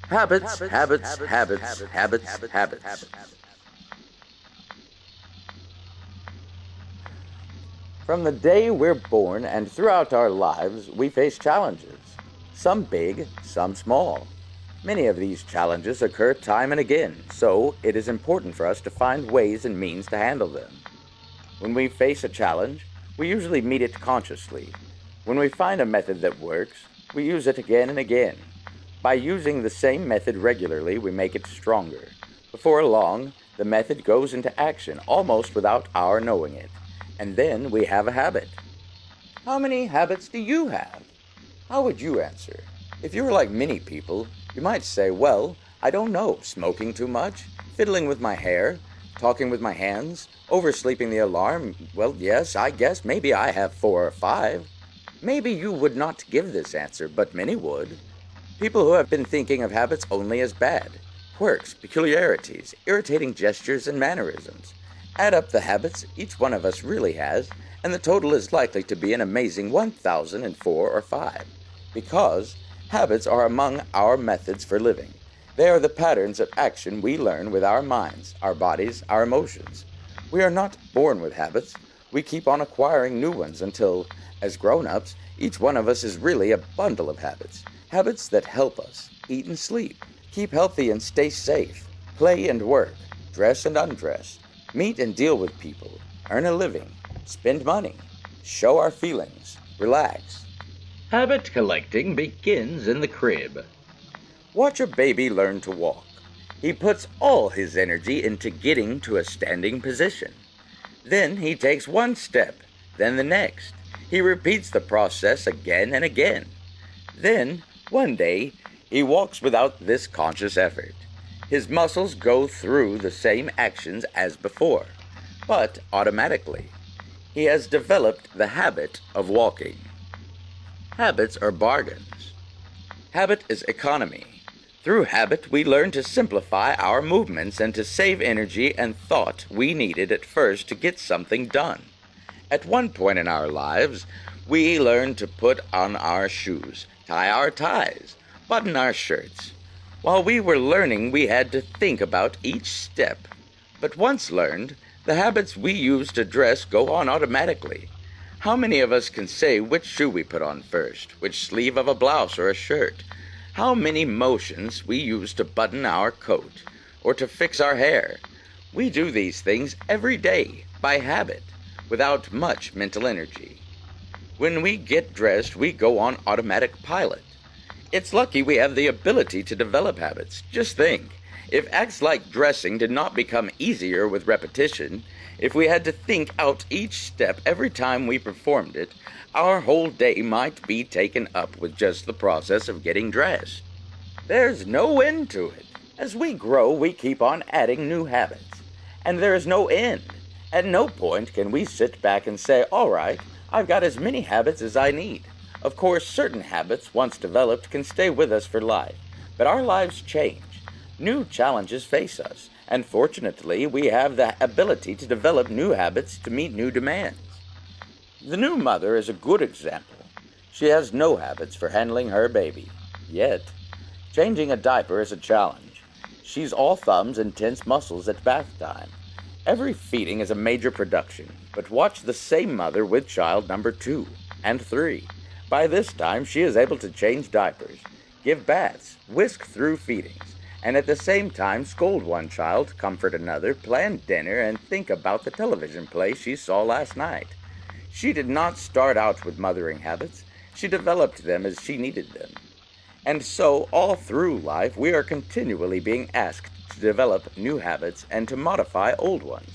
Habits, habits, habits, habits, habits. From the day we're born and throughout our lives, we face challenges. Some big, some small. Many of these challenges occur time and again, so it is important for us to find ways and means to handle them. When we face a challenge, we usually meet it consciously. When we find a method that works, we use it again and again. By using the same method regularly, we make it stronger. Before long, the method goes into action almost without our knowing it. And then we have a habit. How many habits do you have? How would you answer? If you were like many people, you might say, well, I don't know, smoking too much, fiddling with my hair, talking with my hands, oversleeping the alarm. Well, yes, I guess maybe I have 4 or 5. Maybe you would not give this answer, but many would. People who have been thinking of habits only as bad. Quirks, peculiarities, irritating gestures and mannerisms. Add up the habits each one of us really has, and the total is likely to be an amazing 1,004 or 5. Because habits are among our methods for living. They are the patterns of action we learn with our minds, our bodies, our emotions. We are not born with habits. We keep on acquiring new ones until, as grown-ups, each one of us is really a bundle of habits. Habits that help us eat and sleep, keep healthy and stay safe, play and work, dress and undress, meet and deal with people, earn a living, spend money, show our feelings, relax. Habit collecting begins in the crib. Watch a baby learn to walk. He puts all his energy into getting to a standing position. Then he takes one step, then the next. He repeats the process again and again. Then, one day, he walks without this conscious effort. His muscles go through the same actions as before, but automatically. He has developed the habit of walking. Habits are bargains. Habit is economy. Through habit, we learn to simplify our movements and to save energy and thought we needed at first to get something done. At one point in our lives, we learn to put on our shoes, tie our ties, button our shirts. While we were learning, we had to think about each step. But once learned, the habits we use to dress go on automatically. How many of us can say which shoe we put on first, which sleeve of a blouse or a shirt? How many motions we use to button our coat or to fix our hair? We do these things every day by habit, without much mental energy. When we get dressed, we go on automatic pilot. It's lucky we have the ability to develop habits. Just think, if acts like dressing did not become easier with repetition, if we had to think out each step every time we performed it, our whole day might be taken up with just the process of getting dressed. There's no end to it. As we grow, we keep on adding new habits. And there is no end. At no point can we sit back and say, all right, I've got as many habits as I need. Of course, certain habits, once developed, can stay with us for life. But our lives change. New challenges face us. And fortunately, we have the ability to develop new habits to meet new demands. The new mother is a good example. She has no habits for handling her baby. Yet, changing a diaper is a challenge. She's all thumbs and tense muscles at bath time. Every feeding is a major production, but watch the same mother with child number 2 and 3. By this time, she is able to change diapers, give baths, whisk through feedings, and at the same time scold one child, comfort another, plan dinner, and think about the television play she saw last night. She did not start out with mothering habits. She developed them as she needed them. And so, all through life, we are continually being asked to develop new habits and to modify old ones,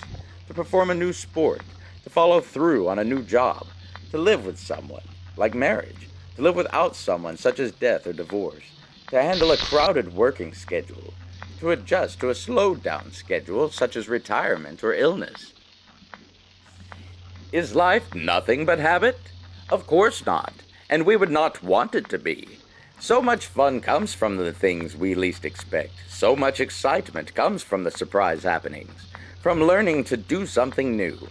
to perform a new sport, to follow through on a new job, to live with someone, like marriage, to live without someone such as death or divorce, to handle a crowded working schedule, to adjust to a slowed-down schedule such as retirement or illness. Is life nothing but habit? Of course not, and we would not want it to be. So much fun comes from the things we least expect. So much excitement comes from the surprise happenings, from learning to do something new.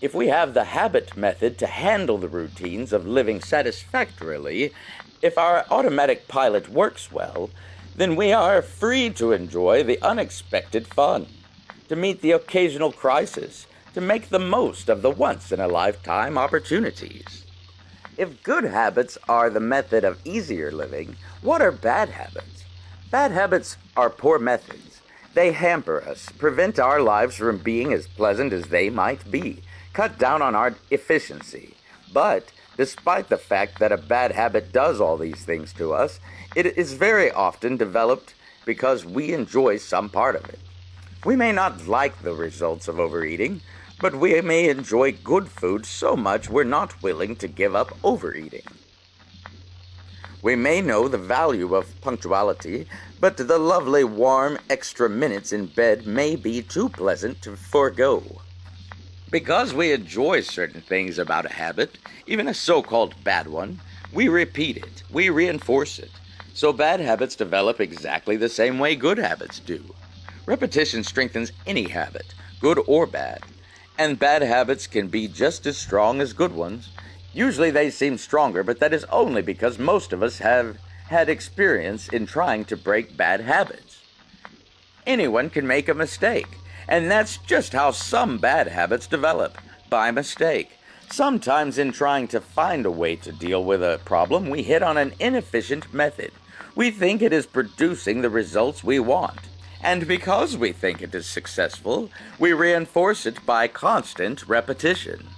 If we have the habit method to handle the routines of living satisfactorily, If our automatic pilot works well, then we are free to enjoy the unexpected fun, to meet the occasional crisis, to make the most of the once-in-a-lifetime opportunities. If good habits are the method of easier living, what are bad habits? Bad habits are poor methods. They hamper us, prevent our lives from being as pleasant as they might be, cut down on our efficiency. But despite the fact that a bad habit does all these things to us, it is very often developed because we enjoy some part of it. We may not like the results of overeating, but we may enjoy good food so much we're not willing to give up overeating. We may know the value of punctuality, but the lovely warm extra minutes in bed may be too pleasant to forego. Because we enjoy certain things about a habit, even a so-called bad one, we repeat it, we reinforce it. So bad habits develop exactly the same way good habits do. Repetition strengthens any habit, good or bad, and bad habits can be just as strong as good ones. Usually they seem stronger, but that is only because most of us have had experience in trying to break bad habits. Anyone can make a mistake, and that's just how some bad habits develop, by mistake. Sometimes in trying to find a way to deal with a problem, we hit on an inefficient method. We think it is producing the results we want. And because we think it is successful, we reinforce it by constant repetition.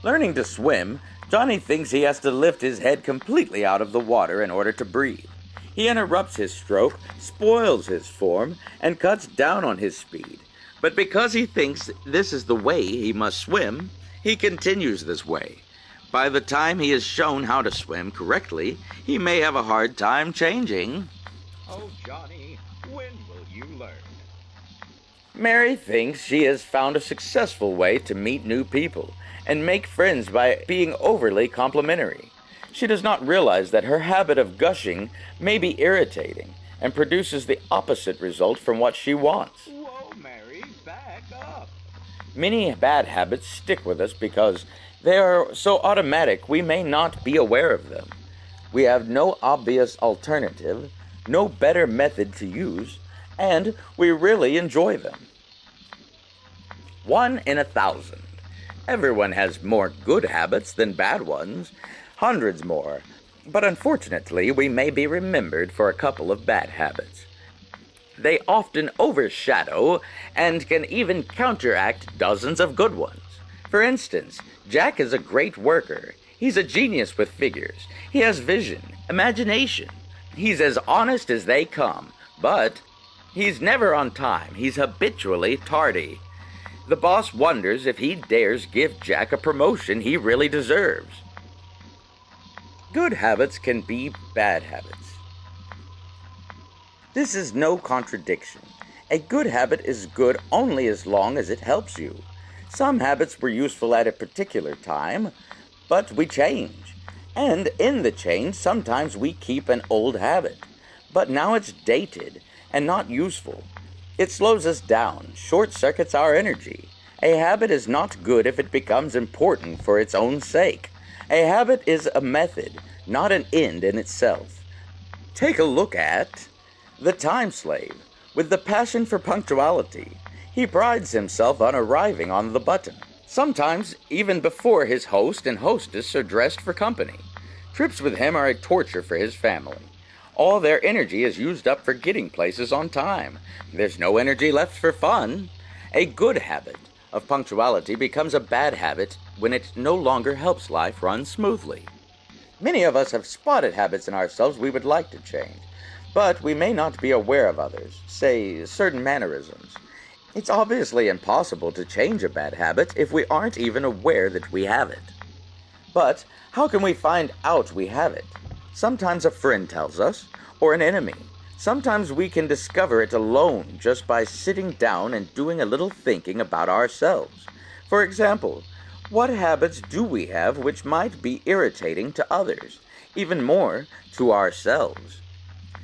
Learning to swim, Johnny thinks he has to lift his head completely out of the water in order to breathe. He interrupts his stroke, spoils his form, and cuts down on his speed. But because he thinks this is the way he must swim, he continues this way. By the time he is shown how to swim correctly, he may have a hard time changing. Oh, Johnny, when will you learn? Mary thinks she has found a successful way to meet new people and make friends by being overly complimentary. She does not realize that her habit of gushing may be irritating and produces the opposite result from what she wants. Whoa, Mary, back up. Many bad habits stick with us because they are so automatic we may not be aware of them. We have no obvious alternative, no better method to use, and we really enjoy them. 1 in 1,000. Everyone has more good habits than bad ones, hundreds more, but unfortunately we may be remembered for a couple of bad habits. They often overshadow and can even counteract dozens of good ones. For instance, Jack is a great worker. He's a genius with figures. He has vision, imagination. He's as honest as they come, but he's never on time. He's habitually tardy. The boss wonders if he dares give Jack a promotion he really deserves. Good habits can be bad habits. This is no contradiction. A good habit is good only as long as it helps you. Some habits were useful at a particular time, but we change. And in the change, sometimes we keep an old habit, but now it's dated and not useful. It slows us down, short-circuits our energy. A habit is not good if it becomes important for its own sake. A habit is a method, not an end in itself. Take a look at the time slave, with the passion for punctuality. He prides himself on arriving on the button, sometimes even before his host and hostess are dressed for company. Trips with him are a torture for his family. All their energy is used up for getting places on time. There's no energy left for fun. A good habit of punctuality becomes a bad habit when it no longer helps life run smoothly. Many of us have spotted habits in ourselves we would like to change, but we may not be aware of others, say certain mannerisms. It's obviously impossible to change a bad habit if we aren't even aware that we have it. But how can we find out we have it? Sometimes a friend tells us, or an enemy. Sometimes we can discover it alone just by sitting down and doing a little thinking about ourselves. For example, what habits do we have which might be irritating to others, even more to ourselves?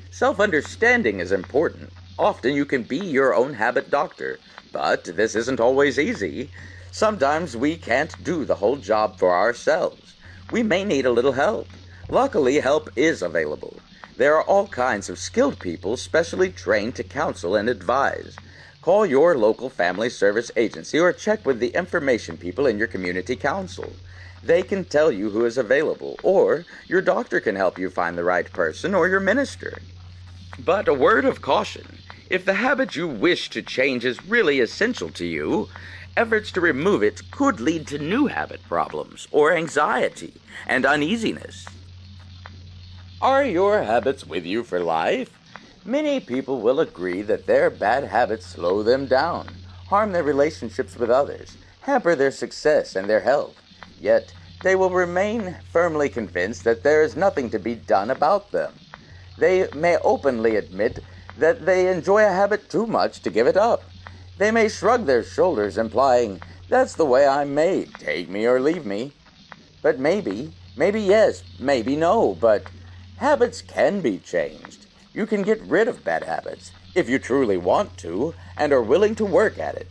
Self-understanding is important. Often you can be your own habit doctor, but this isn't always easy. Sometimes we can't do the whole job for ourselves. We may need a little help. Luckily, help is available. There are all kinds of skilled people specially trained to counsel and advise. Call your local family service agency or check with the information people in your community council. They can tell you who is available, or your doctor can help you find the right person, or your minister. But a word of caution: if the habit you wish to change is really essential to you, efforts to remove it could lead to new habit problems, or anxiety and uneasiness. Are your habits with you for life? Many people will agree that their bad habits slow them down, harm their relationships with others, hamper their success and their health. Yet, they will remain firmly convinced that there is nothing to be done about them. They may openly admit that they enjoy a habit too much to give it up. They may shrug their shoulders, implying, "That's the way I'm made, take me or leave me." But maybe yes, maybe no, but habits can be changed. You can get rid of bad habits, if you truly want to, and are willing to work at it.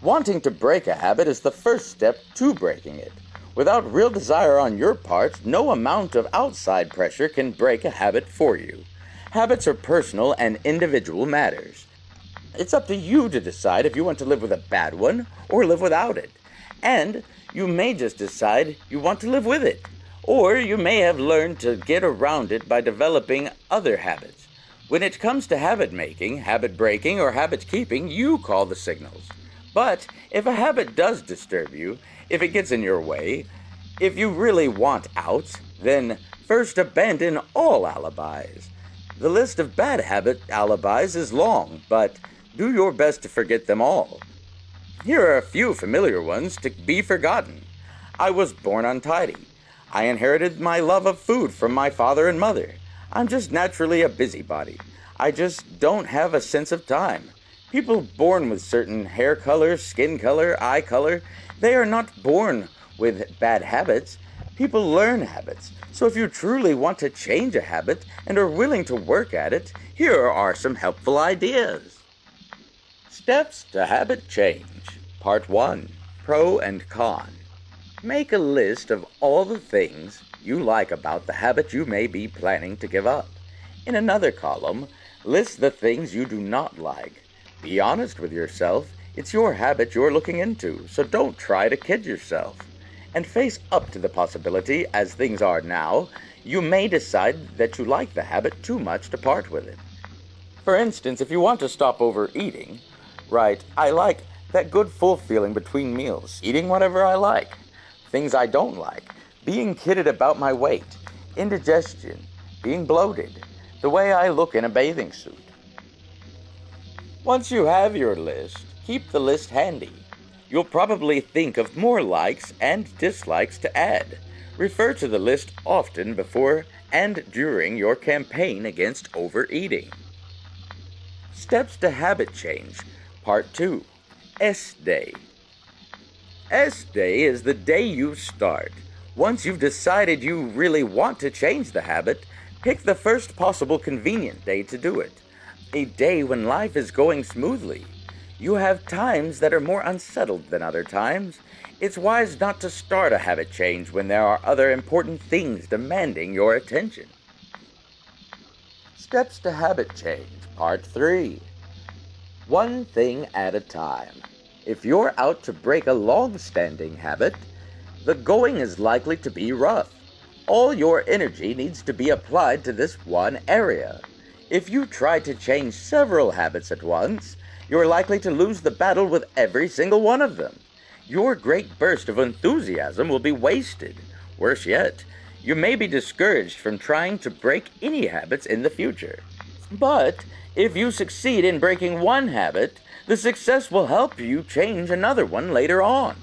Wanting to break a habit is the first step to breaking it. Without real desire on your part, no amount of outside pressure can break a habit for you. Habits are personal and individual matters. It's up to you to decide if you want to live with a bad one or live without it. And you may just decide you want to live with it. Or you may have learned to get around it by developing other habits. When it comes to habit making, habit breaking, or habit keeping, you call the signals. But if a habit does disturb you, if it gets in your way, if you really want out, then first abandon all alibis. The list of bad habit alibis is long, but do your best to forget them all. Here are a few familiar ones to be forgotten. I was born untidy. I inherited my love of food from my father and mother. I'm just naturally a busybody. I just don't have a sense of time. People born with certain hair color, skin color, eye color, they are not born with bad habits. People learn habits. So if you truly want to change a habit and are willing to work at it, here are some helpful ideas. Steps to habit change. Part 1. Pro and con. Make a list of all the things you like about the habit you may be planning to give up. In another column, list the things you do not like. Be honest with yourself. It's your habit you're looking into, so don't try to kid yourself. And face up to the possibility, as things are now, you may decide that you like the habit too much to part with it. For instance, if you want to stop overeating, write, "I like that good full feeling between meals, eating whatever I like." Things I don't like: being kidded about my weight, indigestion, being bloated, the way I look in a bathing suit. Once you have your list, keep the list handy. You'll probably think of more likes and dislikes to add. Refer to the list often before and during your campaign against overeating. Steps to habit change, Part 2. S-Day. S-Day is the day you start. Once you've decided you really want to change the habit, pick the first possible convenient day to do it. A day when life is going smoothly. You have times that are more unsettled than other times. It's wise not to start a habit change when there are other important things demanding your attention. Steps to habit change, Part 3. One thing at a time. If you're out to break a long-standing habit, the going is likely to be rough. All your energy needs to be applied to this one area. If you try to change several habits at once, you're likely to lose the battle with every single one of them. Your great burst of enthusiasm will be wasted. Worse yet, you may be discouraged from trying to break any habits in the future. But if you succeed in breaking one habit, the success will help you change another one later on.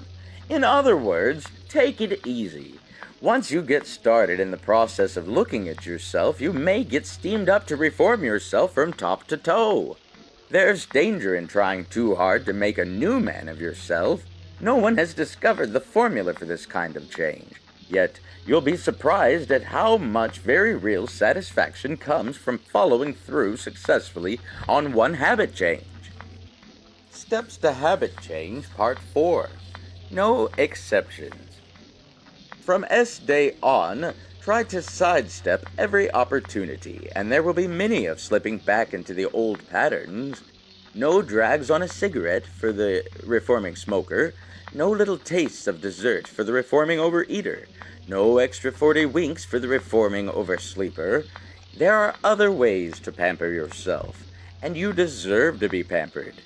In other words, take it easy. Once you get started in the process of looking at yourself, you may get steamed up to reform yourself from top to toe. There's danger in trying too hard to make a new man of yourself. No one has discovered the formula for this kind of change. Yet, you'll be surprised at how much very real satisfaction comes from following through successfully on one habit change. Steps to habit change, Part 4. No exceptions. From S-Day on, Try to sidestep every opportunity, and there will be many of slipping back into the old patterns. No drags on a cigarette for the reforming smoker, no little tastes of dessert for the reforming overeater, no extra 40 winks for the reforming oversleeper. There are other ways to pamper yourself, and you deserve to be pampered.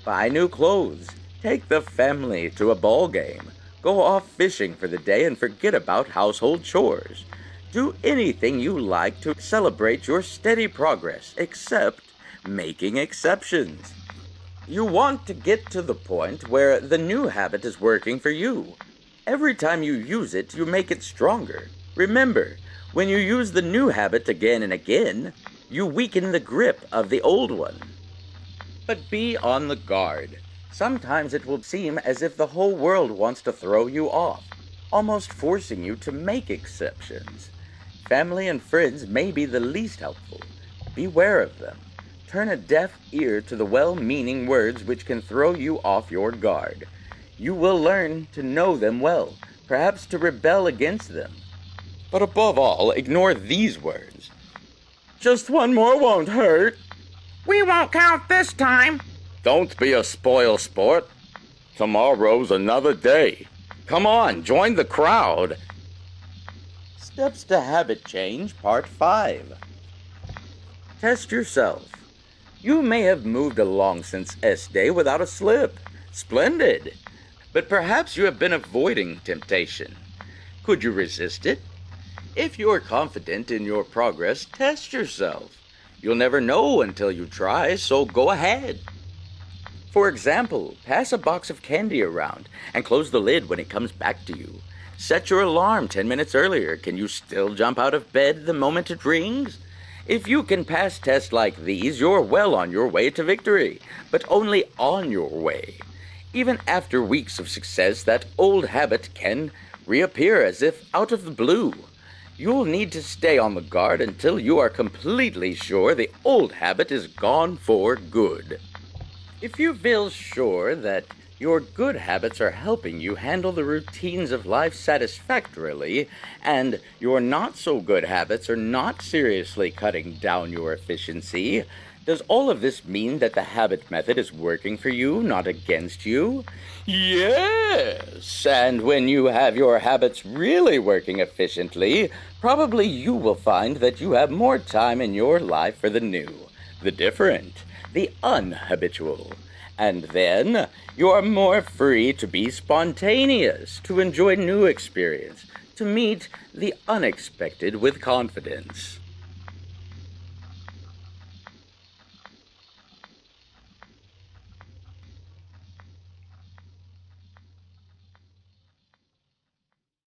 Buy new clothes, take the family to a ball game, go off fishing for the day and forget about household chores. Do anything you like to celebrate your steady progress, except making exceptions. You want to get to the point where the new habit is working for you. Every time you use it, you make it stronger. Remember, when you use the new habit again and again, you weaken the grip of the old one. But be on the guard. Sometimes it will seem as if the whole world wants to throw you off, almost forcing you to make exceptions. Family and friends may be the least helpful. Beware of them. Turn a deaf ear to the well-meaning words which can throw you off your guard. You will learn to know them well, perhaps to rebel against them. But above all, ignore these words. Just one more won't hurt. We won't count this time. Don't be a spoil sport. Tomorrow's another day. Come on, join the crowd. Steps to Habit Change, Part 5. Test yourself. You may have moved along since S-Day without a slip. Splendid. But perhaps you have been avoiding temptation. Could you resist it? If you're confident in your progress, test yourself. You'll never know until you try, so go ahead. For example, pass a box of candy around and close the lid when it comes back to you. Set your alarm 10 minutes earlier. Can you still jump out of bed the moment it rings? If you can pass tests like these, you're well on your way to victory, but only on your way. Even after weeks of success, that old habit can reappear as if out of the blue. You'll need to stay on the guard until you are completely sure the old habit is gone for good. If you feel sure that your good habits are helping you handle the routines of life satisfactorily, and your not-so-good habits are not seriously cutting down your efficiency, does all of this mean that the habit method is working for you, not against you? Yes! And when you have your habits really working efficiently, probably you will find that you have more time in your life for the new, the different, the unhabitual. And then you are more free to be spontaneous, to enjoy new experience, to meet the unexpected with confidence.